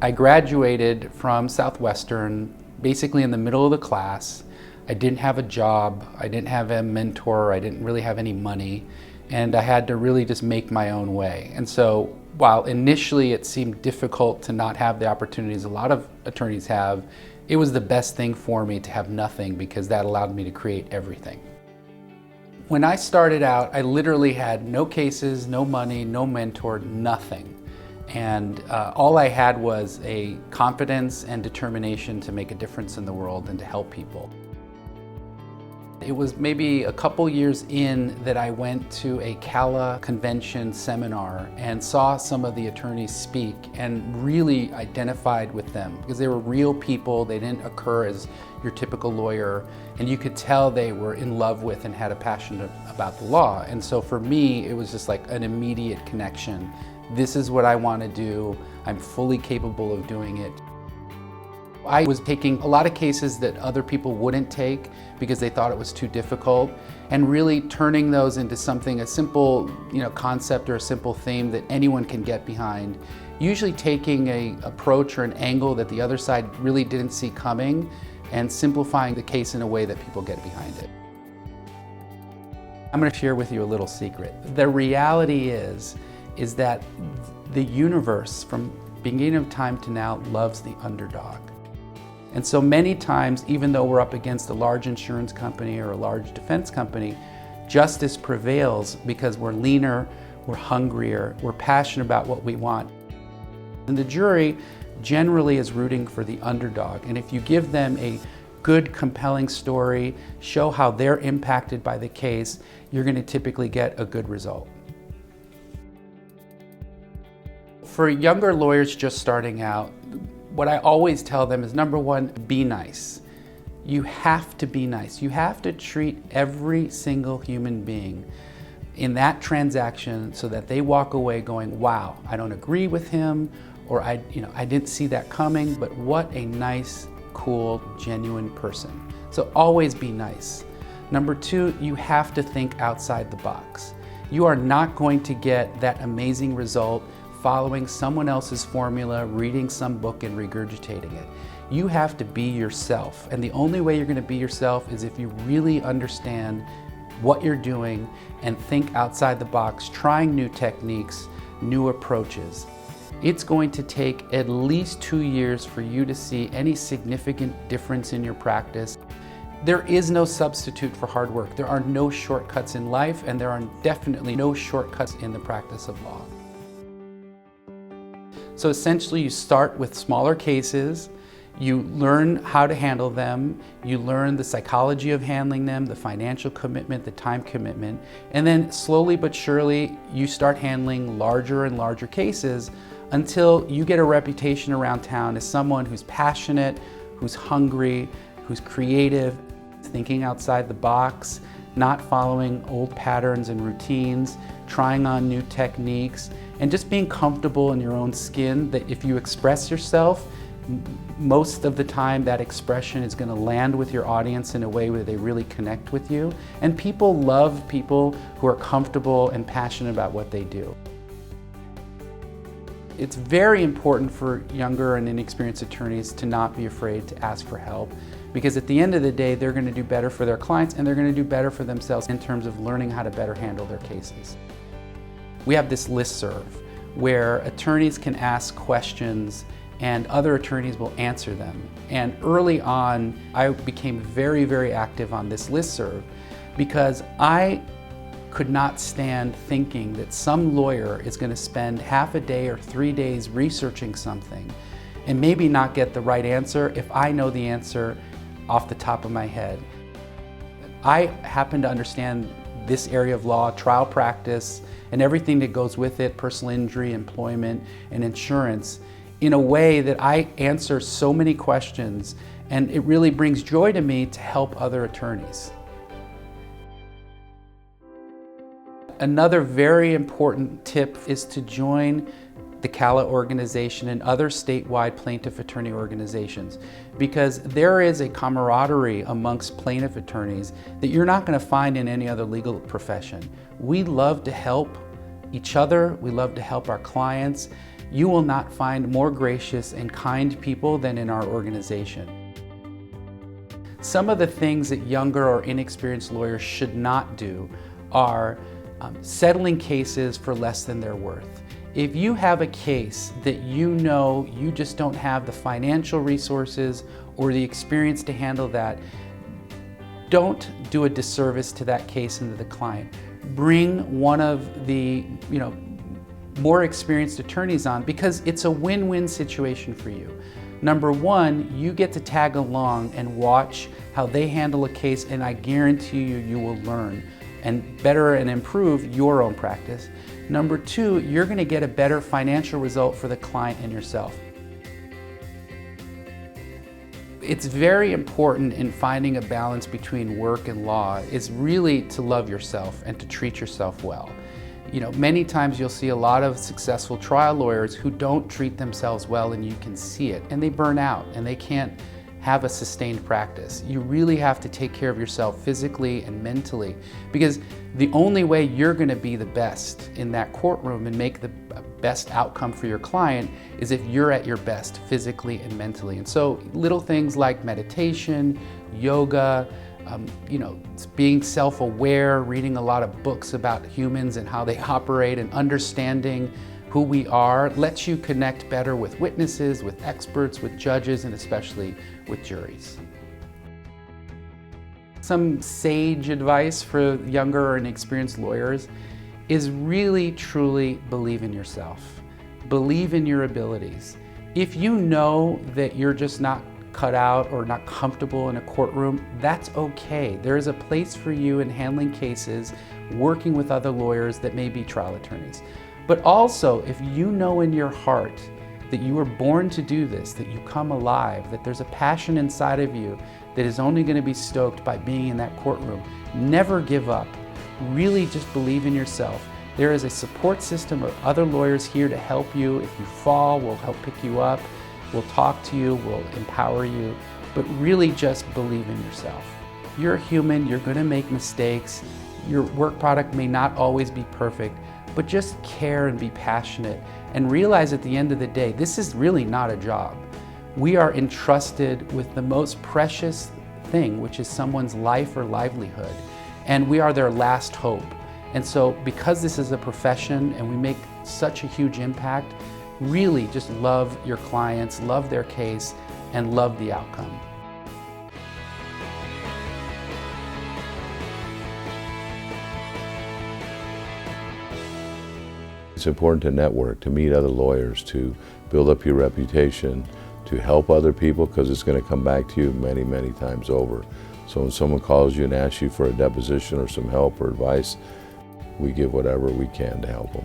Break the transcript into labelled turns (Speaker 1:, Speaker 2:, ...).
Speaker 1: I graduated from Southwestern basically in the middle of the class. I didn't have a job, I didn't have a mentor, I didn't really have any money, and I had to really just make my own way. And so while initially it seemed difficult to not have the opportunities a lot of attorneys have, it was the best thing for me to have nothing, because that allowed me to create everything. When I started out, I literally had no cases, no money, no mentor, nothing. And all I had was a confidence and determination to make a difference in the world and to help people. It was maybe a couple years in that I went to a CALA convention seminar and saw some of the attorneys speak and really identified with them, because they were real people. They didn't occur as your typical lawyer, and you could tell they were in love with and had a passion about the law. And so for me, it was just like an immediate connection. This is what I want to do. I'm fully capable of doing it. I was taking a lot of cases that other people wouldn't take because they thought it was too difficult, and really turning those into something, a simple concept or a simple theme that anyone can get behind. Usually taking an approach or an angle that the other side really didn't see coming and simplifying the case in a way that people get behind it. I'm going to share with you a little secret. The reality is that the universe, from beginning of time to now, loves the underdog. And so many times, even though we're up against a large insurance company or a large defense company, justice prevails because we're leaner, we're hungrier, we're passionate about what we want. And the jury generally is rooting for the underdog. And if you give them a good, compelling story, show how they're impacted by the case, you're going to typically get a good result. For younger lawyers just starting out, what I always tell them is, number one, be nice. You have to be nice. You have to treat every single human being in that transaction so that they walk away going, wow, I don't agree with him, or I didn't see that coming, but what a nice, cool, genuine person. So always be nice. Number two, you have to think outside the box. You are not going to get that amazing result following someone else's formula, reading some book and regurgitating it. You have to be yourself. And the only way you're going to be yourself is if you really understand what you're doing and think outside the box, trying new techniques, new approaches. It's going to take at least 2 years for you to see any significant difference in your practice. There is no substitute for hard work. There are no shortcuts in life, and there are definitely no shortcuts in the practice of law. So essentially, you start with smaller cases, you learn how to handle them, you learn the psychology of handling them, the financial commitment, the time commitment, and then slowly but surely, you start handling larger and larger cases until you get a reputation around town as someone who's passionate, who's hungry, who's creative, thinking outside the box, not following old patterns and routines, trying on new techniques, and just being comfortable in your own skin, that if you express yourself, most of the time that expression is going to land with your audience in a way where they really connect with you. And people love people who are comfortable and passionate about what they do. It's very important for younger and inexperienced attorneys to not be afraid to ask for help, because at the end of the day, they're going to do better for their clients and they're going to do better for themselves in terms of learning how to better handle their cases. We have this listserv where attorneys can ask questions and other attorneys will answer them. And early on, I became very, very active on this listserv because I could not stand thinking that some lawyer is going to spend half a day or 3 days researching something and maybe not get the right answer if I know the answer off the top of my head. I happen to understand this area of law, trial practice, and everything that goes with it, personal injury, employment, and insurance, in a way that I answer so many questions, and it really brings joy to me to help other attorneys. Another very important tip is to join the CALA organization and other statewide plaintiff attorney organizations, because there is a camaraderie amongst plaintiff attorneys that you're not going to find in any other legal profession. We love to help each other, we love to help our clients, you will not find more gracious and kind people than in our organization. Some of the things that younger or inexperienced lawyers should not do are settling cases for less than they're worth. If you have a case that you know you just don't have the financial resources or the experience to handle that, don't do a disservice to that case and to the client. Bring one of the more experienced attorneys on, because it's a win-win situation for you. Number one, you get to tag along and watch how they handle a case, and I guarantee you, you will learn and better and improve your own practice. Number two, you're going to get a better financial result for the client and yourself. It's very important in finding a balance between work and law is really to love yourself and to treat yourself well. Many times you'll see a lot of successful trial lawyers who don't treat themselves well, and you can see it, and they burn out and they can't have a sustained practice. You really have to take care of yourself physically and mentally, because the only way you're going to be the best in that courtroom and make the best outcome for your client is if you're at your best physically and mentally. And so little things like meditation, yoga, being self-aware, reading a lot of books about humans and how they operate, and understanding who we are lets you connect better with witnesses, with experts, with judges, and especially with juries. Some sage advice for younger or inexperienced lawyers is really, truly believe in yourself. Believe in your abilities. If you know that you're just not cut out or not comfortable in a courtroom, that's okay. There is a place for you in handling cases, working with other lawyers that may be trial attorneys. But also, if you know in your heart that you were born to do this, that you come alive, that there's a passion inside of you that is only going to be stoked by being in that courtroom, never give up. Really just believe in yourself. There is a support system of other lawyers here to help you. If you fall, we'll help pick you up. We'll talk to you, we'll empower you, but really just believe in yourself. You're human, you're going to make mistakes. Your work product may not always be perfect, but just care and be passionate and realize at the end of the day, this is really not a job. We are entrusted with the most precious thing, which is someone's life or livelihood, and we are their last hope. And so because this is a profession and we make such a huge impact, really just love your clients, love their case, and love the outcome.
Speaker 2: It's important to network, to meet other lawyers, to build up your reputation, to help other people, because it's going to come back to you many, many times over. So when someone calls you and asks you for a deposition or some help or advice, we give whatever we can to help them.